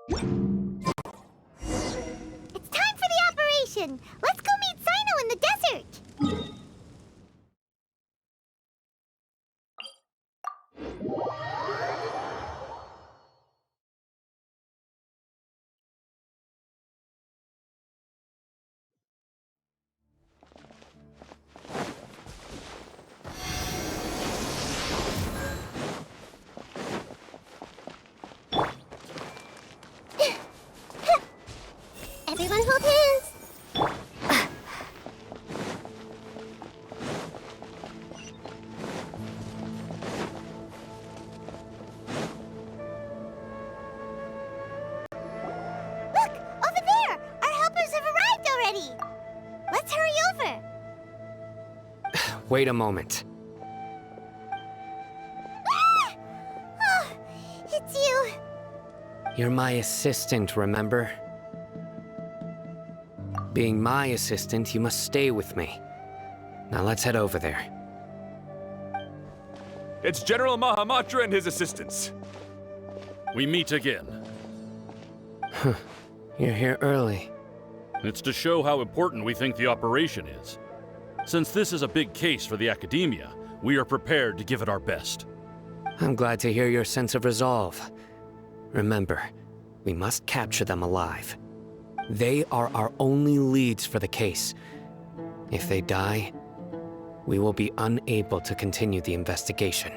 It's time for the operation! Let's go meet Sino in the desert! Everyone hold hands! Look! Over there! Our helpers have arrived already! Let's hurry over! Wait a moment. Ah! Oh, it's you! You're my assistant, remember? Being my assistant, you must stay with me. Now let's head over there. It's General Mahamatra and his assistants. We meet again. You're here early. It's to show how important we think the operation is. Since this is a big case for the Academia, we are prepared to give it our best. I'm glad to hear your sense of resolve. Remember, we must capture them alive. They are our only leads for the case. If they die, we will be unable to continue the investigation.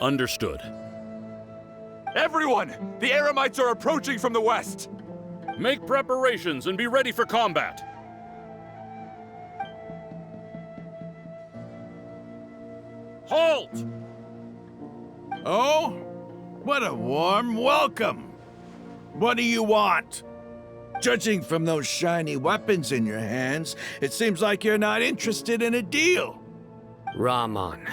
Understood. Everyone! The Eremites are approaching from the west! Make preparations and be ready for combat! Halt! Oh? What a warm welcome! What do you want? Judging from those shiny weapons in your hands, it seems like you're not interested in a deal. Rahman,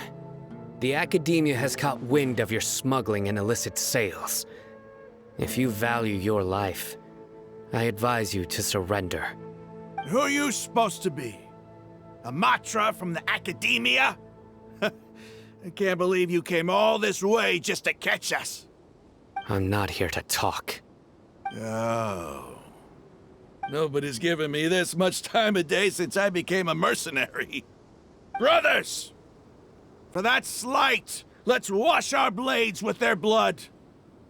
the Academia has caught wind of your smuggling and illicit sales. If you value your life, I advise you to surrender. Who are you supposed to be? A Matra from the Academia? I can't believe you came all this way just to catch us. I'm not here to talk. Oh. Nobody's given me this much time of day since I became a mercenary. Brothers! For that slight, let's wash our blades with their blood.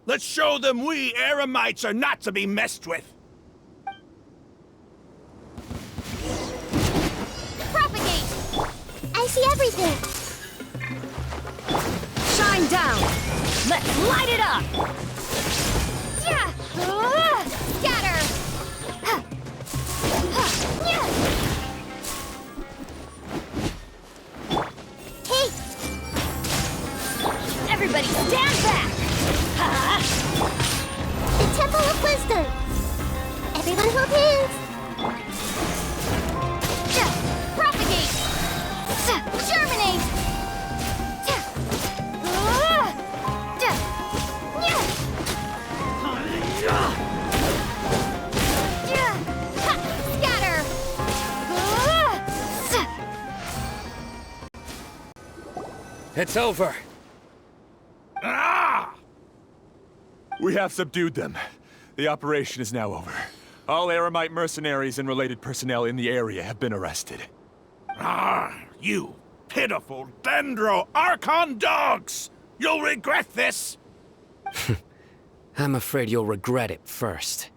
Let's show them we Eremites are not to be messed with. Propagate! I see everything! Shine down! Let's light it up! Yeah! Scatter! Yeah! Hey! Everybody stand back! The Temple of Wisdom! Everyone hold hands! Propagate! Germinate! Scatter! It's over. Ah! We have subdued them. The operation is now over. All Eremite mercenaries and related personnel in the area have been arrested. Ah, you pitiful Dendro Archon dogs! You'll regret this! I'm afraid you'll regret it first.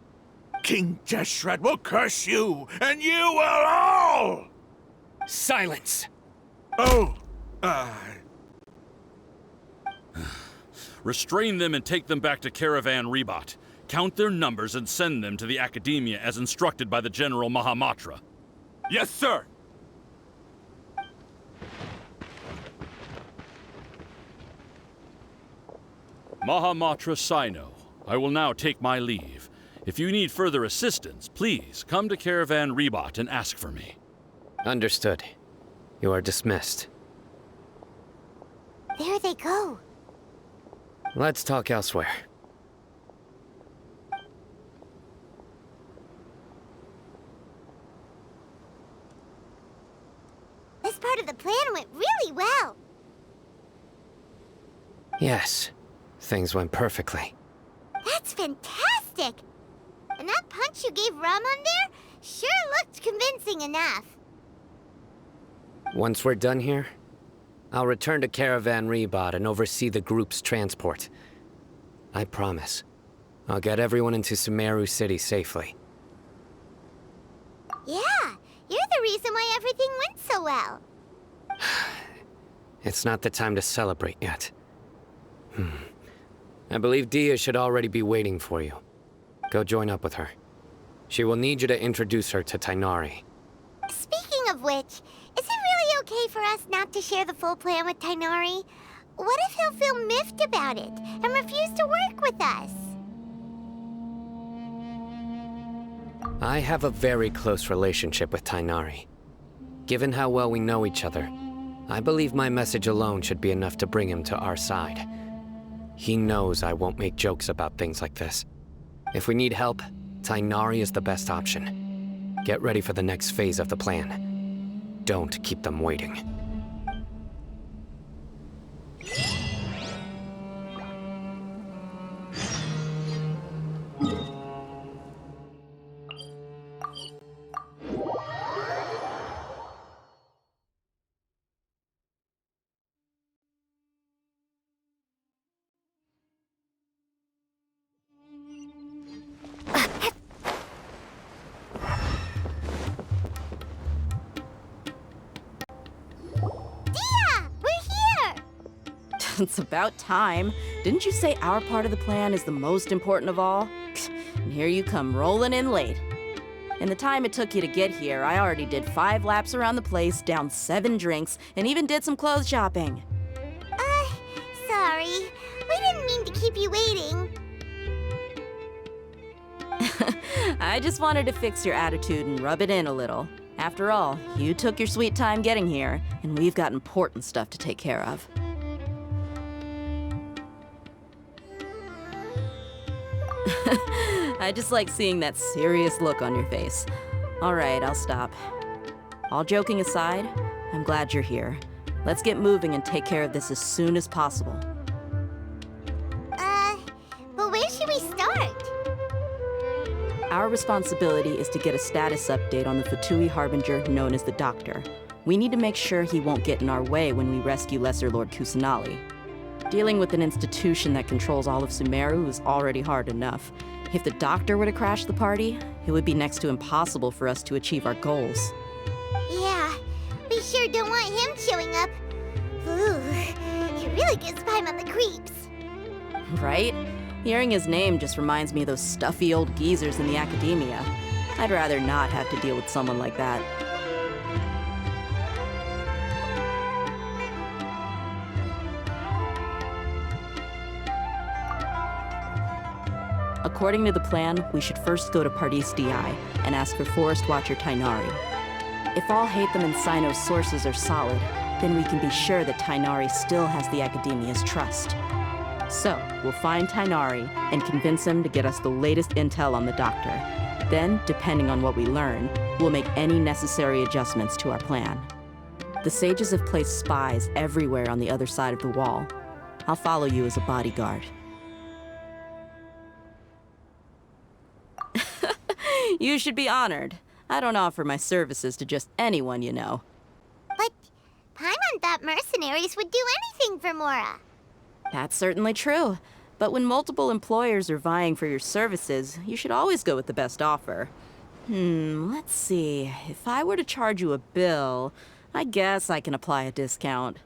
King Jeshret will curse you, and you will all! Silence! Oh, Restrain them and take them back to Caravan Rebot. Count their numbers and send them to the Academia as instructed by the General Mahamatra. Yes, sir! Mahamatra Sino, I will now take my leave. If you need further assistance, please come to Caravan Rebot and ask for me. Understood. You are dismissed. There they go. Let's talk elsewhere. This part of the plan went really well. Yes, things went perfectly. That's fantastic! fantastic! And that punch you gave Ramon there sure looked convincing enough. Once we're done here, I'll return to Caravan Rebot and oversee the group's transport. I promise. I'll get everyone into Sumeru City safely. Yeah, you're the reason why everything went so well. It's not the time to celebrate yet. I believe Dia should already be waiting for you. Go join up with her. She will need you to introduce her to Tighnari. Speaking of which, is it really okay for us not to share the full plan with Tighnari? What if he'll feel miffed about it and refuse to work with us? I have a very close relationship with Tighnari. Given how well we know each other, I believe my message alone should be enough to bring him to our side. He knows I won't make jokes about things like this. If we need help, Tighnari is the best option. Get ready for the next phase of the plan. Don't keep them waiting. It's about time. Didn't you say our part of the plan is the most important of all? And here you come rolling in late. In the time it took you to get here, I already did 5 laps around the place, downed 7 drinks, and even did some clothes shopping. Sorry. We didn't mean to keep you waiting. I just wanted to fix your attitude and rub it in a little. After all, you took your sweet time getting here, and we've got important stuff to take care of. I just like seeing that serious look on your face. All right, I'll stop. All joking aside, I'm glad you're here. Let's get moving and take care of this as soon as possible. But where should we start? Our responsibility is to get a status update on the Fatui Harbinger known as the Doctor. We need to make sure he won't get in our way when we rescue Lesser Lord Kusanali. Dealing with an institution that controls all of Sumeru is already hard enough. If the Doctor were to crash the party, it would be next to impossible for us to achieve our goals. Yeah, we sure don't want him showing up. Ooh, it really gives Paimon the creeps. Right? Hearing his name just reminds me of those stuffy old geezers in the academia. I'd rather not have to deal with someone like that. According to the plan, we should first go to Pardis DI and ask for Forest Watcher Tighnari. If all Hatham and Sino's sources are solid, then we can be sure that Tighnari still has the Academia's trust. So, we'll find Tighnari and convince him to get us the latest intel on the Doctor. Then, depending on what we learn, we'll make any necessary adjustments to our plan. The sages have placed spies everywhere on the other side of the wall. I'll follow you as a bodyguard. You should be honored. I don't offer my services to just anyone you know. But Paimon thought mercenaries would do anything for Mora. That's certainly true. But when multiple employers are vying for your services, you should always go with the best offer. Let's see. If I were to charge you a bill, I guess I can apply a discount.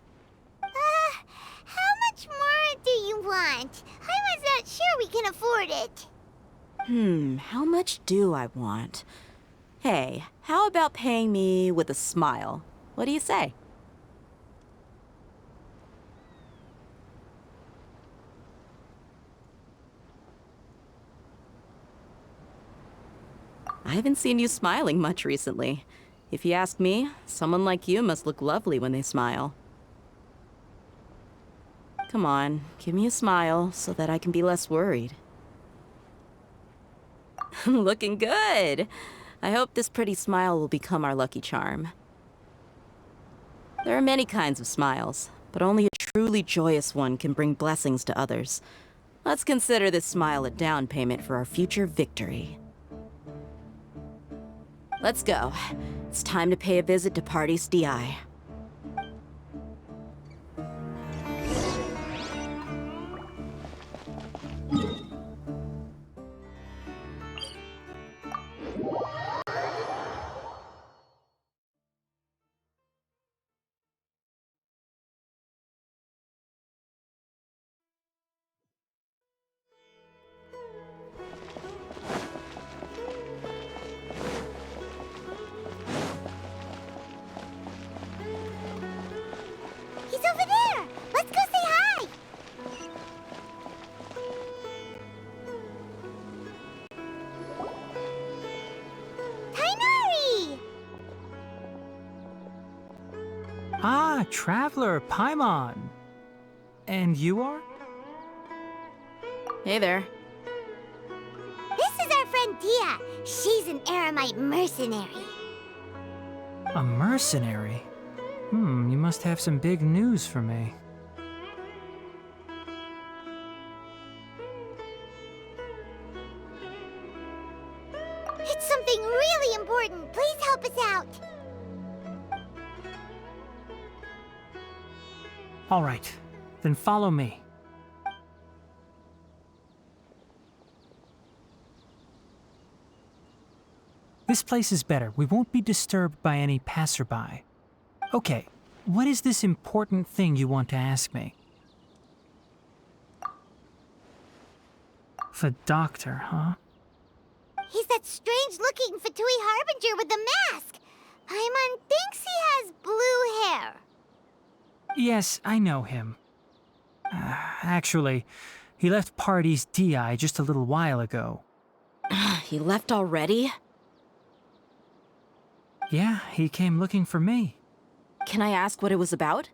How much more do you want? I was not sure we can afford it. How much do I want? Hey, how about paying me with a smile? What do you say? I haven't seen you smiling much recently. If you ask me, someone like you must look lovely when they smile. Come on, give me a smile so that I can be less worried. Looking good! I hope this pretty smile will become our lucky charm. There are many kinds of smiles, but only a truly joyous one can bring blessings to others. Let's consider this smile a down payment for our future victory. Let's go. It's time to pay a visit to Party's DI. He's over there! Let's go say hi! Tainari! Ah, Traveler, Paimon. And you are? Hey there. This is our friend Tia. She's an Aramite mercenary. A mercenary? You must have some big news for me. It's something really important. Please help us out. All right, then follow me. This place is better. We won't be disturbed by any passerby. Okay, what is this important thing you want to ask me? The doctor, huh? He's that strange-looking Fatui Harbinger with the mask. Paimon thinks he has blue hair. Yes, I know him. Actually, he left Party's DI just a little while ago. He left already? Yeah, he came looking for me. Can I ask what it was about?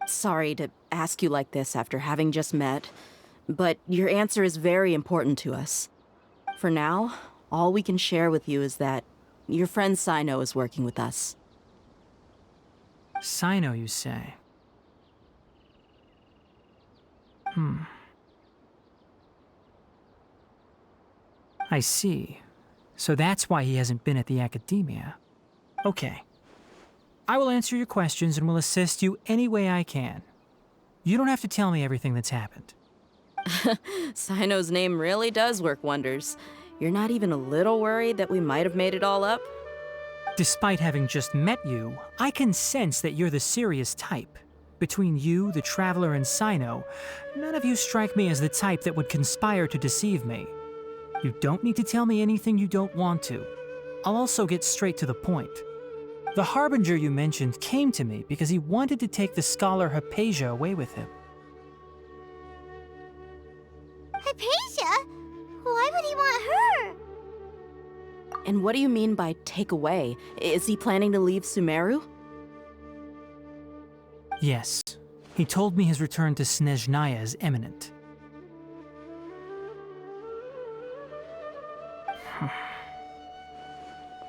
Sorry to ask you like this after having just met, but your answer is very important to us. For now, all we can share with you is that your friend Sino is working with us. Sino, you say? I see. So that's why he hasn't been at the academia. Okay. I will answer your questions and will assist you any way I can. You don't have to tell me everything that's happened. Sino's name really does work wonders. You're not even a little worried that we might have made it all up? Despite having just met you, I can sense that you're the serious type. Between you, the Traveler, and Sino, none of you strike me as the type that would conspire to deceive me. You don't need to tell me anything you don't want to. I'll also get straight to the point. The Harbinger you mentioned came to me because he wanted to take the scholar Hypatia away with him. Hypatia? Why would he want her? And what do you mean by take away? Is he planning to leave Sumeru? Yes. He told me his return to Snezhnaya is imminent.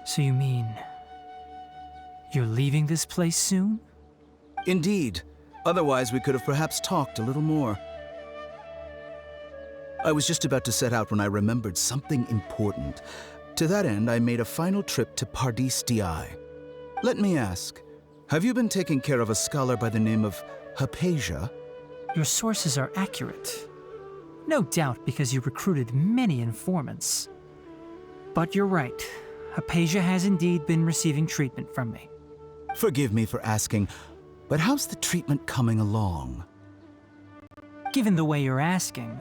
So you mean... you're leaving this place soon? Indeed. Otherwise, we could have perhaps talked a little more. I was just about to set out when I remembered something important. To that end, I made a final trip to Pardis DI. Let me ask, have you been taking care of a scholar by the name of Hypatia? Your sources are accurate. No doubt because you recruited many informants. But you're right. Hypatia has indeed been receiving treatment from me. Forgive me for asking, but how's the treatment coming along? Given the way you're asking,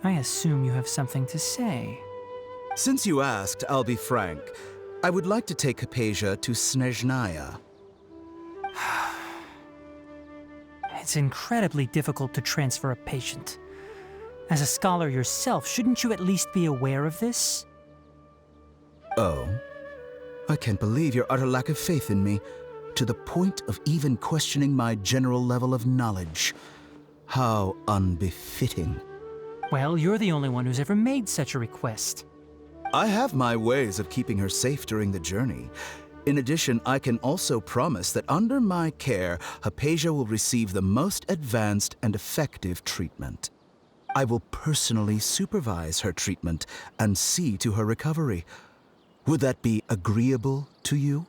I assume you have something to say. Since you asked, I'll be frank. I would like to take Hypatia to Snezhnaya. It's incredibly difficult to transfer a patient. As a scholar yourself, shouldn't you at least be aware of this? Oh? I can't believe your utter lack of faith in me, to the point of even questioning my general level of knowledge. How unbefitting. Well, you're the only one who's ever made such a request. I have my ways of keeping her safe during the journey. In addition, I can also promise that under my care, Hypatia will receive the most advanced and effective treatment. I will personally supervise her treatment and see to her recovery. Would that be agreeable to you?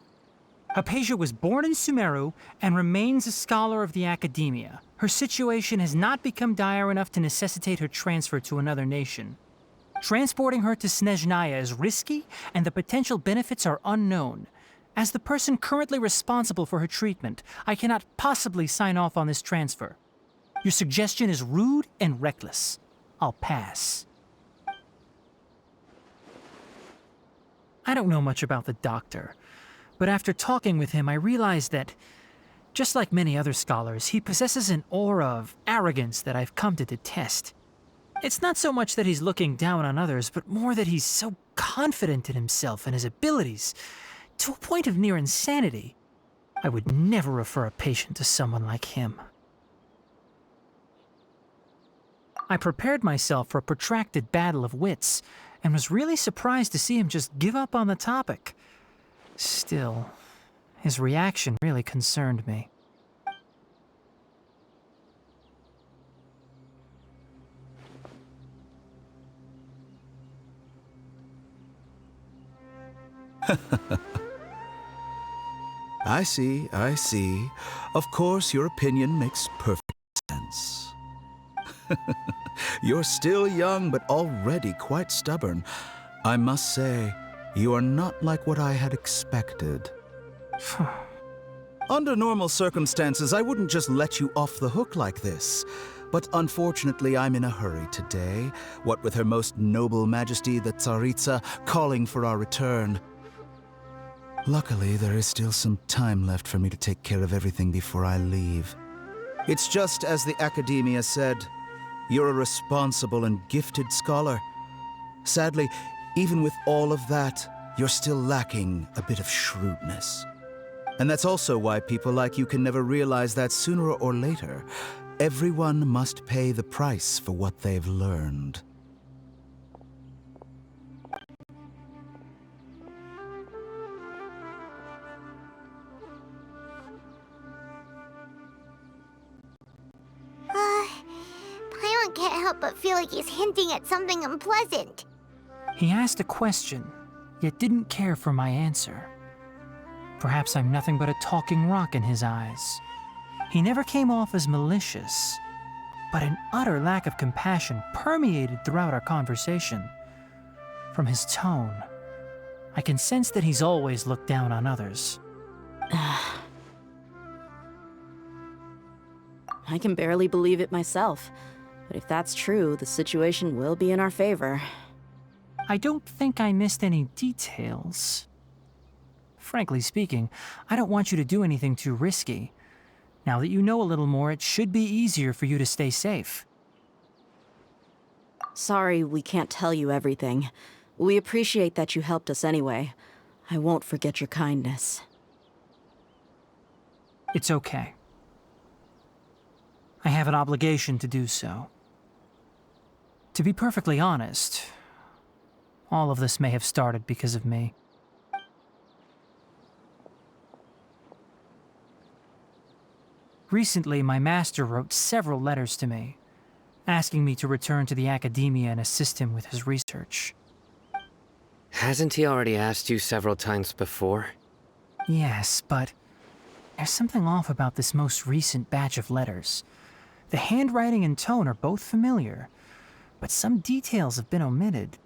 Hypatia was born in Sumeru and remains a scholar of the academia. Her situation has not become dire enough to necessitate her transfer to another nation. Transporting her to Snezhnaya is risky, and the potential benefits are unknown. As the person currently responsible for her treatment, I cannot possibly sign off on this transfer. Your suggestion is rude and reckless. I'll pass. I don't know much about the doctor, but after talking with him, I realized that, just like many other scholars, he possesses an aura of arrogance that I've come to detest. It's not so much that he's looking down on others, but more that he's so confident in himself and his abilities, to a point of near insanity. I would never refer a patient to someone like him. I prepared myself for a protracted battle of wits, and was really surprised to see him just give up on the topic. Still, his reaction really concerned me. I see, I see. Of course, your opinion makes perfect sense. You're still young, but already quite stubborn. I must say, you are not like what I had expected. Under normal circumstances, I wouldn't just let you off the hook like this. But unfortunately, I'm in a hurry today, what with Her Most Noble Majesty the Tsaritsa calling for our return. Luckily, there is still some time left for me to take care of everything before I leave. It's just as the Academia said, you're a responsible and gifted scholar. Sadly, even with all of that, you're still lacking a bit of shrewdness. And that's also why people like you can never realize that sooner or later, everyone must pay the price for what they've learned. Paimon can't help but feel like he's hinting at something unpleasant. He asked a question, yet didn't care for my answer. Perhaps I'm nothing but a talking rock in his eyes. He never came off as malicious, but an utter lack of compassion permeated throughout our conversation. From his tone, I can sense that he's always looked down on others. I can barely believe it myself. But if that's true, the situation will be in our favor. I don't think I missed any details. Frankly speaking, I don't want you to do anything too risky. Now that you know a little more, it should be easier for you to stay safe. Sorry we can't tell you everything. We appreciate that you helped us anyway. I won't forget your kindness. It's okay. I have an obligation to do so. To be perfectly honest, all of this may have started because of me. Recently, my master wrote several letters to me, asking me to return to the academia and assist him with his research. Hasn't he already asked you several times before? Yes, but there's something off about this most recent batch of letters. The handwriting and tone are both familiar, but some details have been omitted.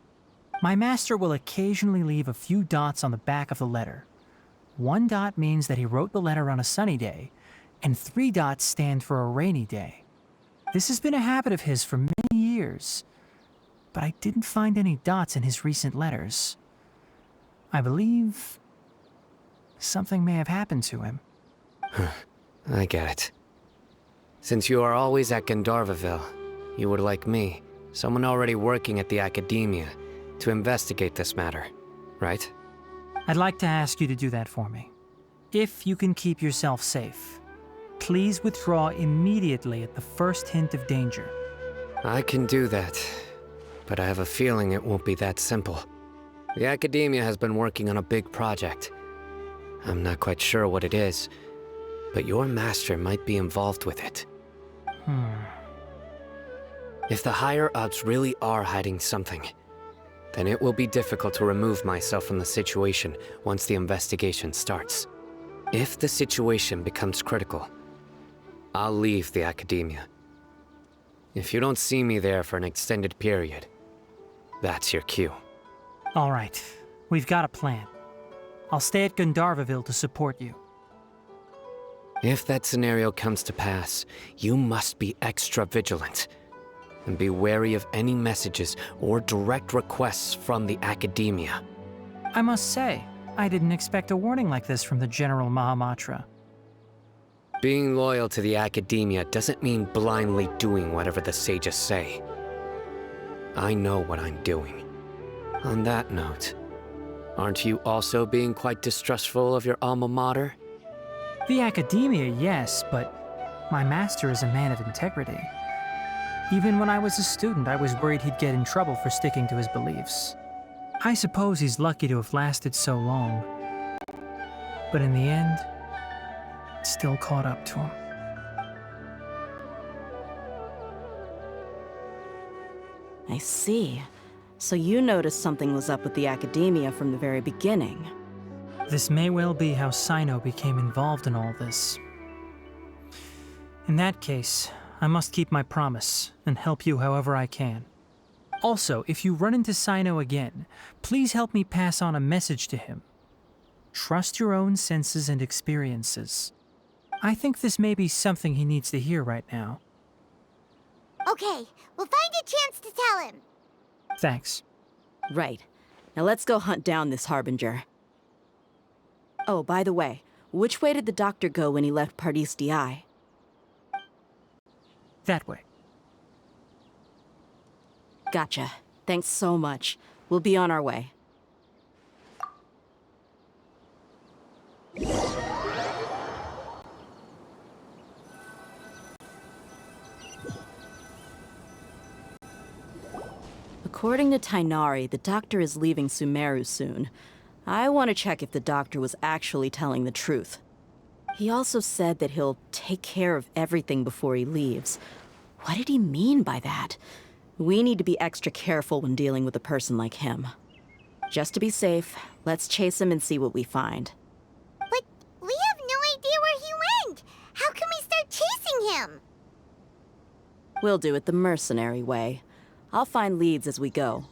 My master will occasionally leave a few dots on the back of the letter. 1 dot means that he wrote the letter on a sunny day, and 3 dots stand for a rainy day. This has been a habit of his for many years, but I didn't find any dots in his recent letters. I believe something may have happened to him. I get it. Since you are always at Gandharvaville, you would like me, someone already working at the academia, to investigate this matter, right? I'd like to ask you to do that for me. If you can keep yourself safe, please withdraw immediately at the first hint of danger. I can do that, but I have a feeling it won't be that simple. The academia has been working on a big project. I'm not quite sure what it is, but your master might be involved with it. If the higher-ups really are hiding something, then it will be difficult to remove myself from the situation once the investigation starts. If the situation becomes critical, I'll leave the academia. If you don't see me there for an extended period, that's your cue. All right, we've got a plan. I'll stay at Gandharvaville to support you. If that scenario comes to pass, you must be extra vigilant. And be wary of any messages or direct requests from the academia. I must say, I didn't expect a warning like this from the General Mahamatra. Being loyal to the academia doesn't mean blindly doing whatever the sages say. I know what I'm doing. On that note, aren't you also being quite distrustful of your alma mater? The academia, yes, but my master is a man of integrity. Even when I was a student, I was worried he'd get in trouble for sticking to his beliefs. I suppose he's lucky to have lasted so long. But in the end, it still caught up to him. I see. So you noticed something was up with the academia from the very beginning. This may well be how Sino became involved in all this. In that case, I must keep my promise and help you however I can. Also, if you run into Sino again, please help me pass on a message to him. Trust your own senses and experiences. I think this may be something he needs to hear right now. Okay, we'll find a chance to tell him. Thanks. Right. Now let's go hunt down this Harbinger. Oh, by the way, which way did the doctor go when he left Pardis DI? That way. Gotcha. Thanks so much. We'll be on our way. According to Tainari, the doctor is leaving Sumeru soon. I want to check if the doctor was actually telling the truth. He also said that he'll take care of everything before he leaves. What did he mean by that? We need to be extra careful when dealing with a person like him. Just to be safe, let's chase him and see what we find. But we have no idea where he went. How can we start chasing him? We'll do it the mercenary way. I'll find leads as we go.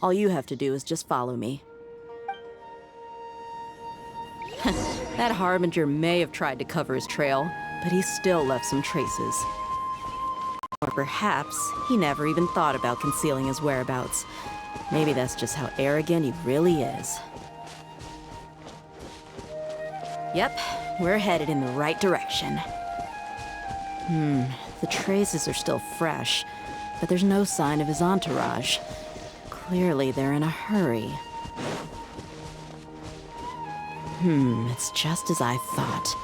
All you have to do is just follow me. That Harbinger may have tried to cover his trail, but he still left some traces. Or perhaps he never even thought about concealing his whereabouts. Maybe that's just how arrogant he really is. Yep, we're headed in the right direction. The traces are still fresh, but there's no sign of his entourage. Clearly they're in a hurry. It's just as I thought.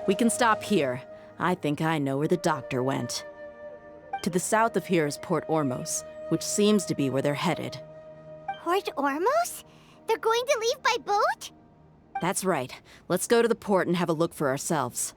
We can stop here. I think I know where the doctor went. To the south of here is Port Ormos, which seems to be where they're headed. Port Ormos? They're going to leave by boat? That's right. Let's go to the port and have a look for ourselves.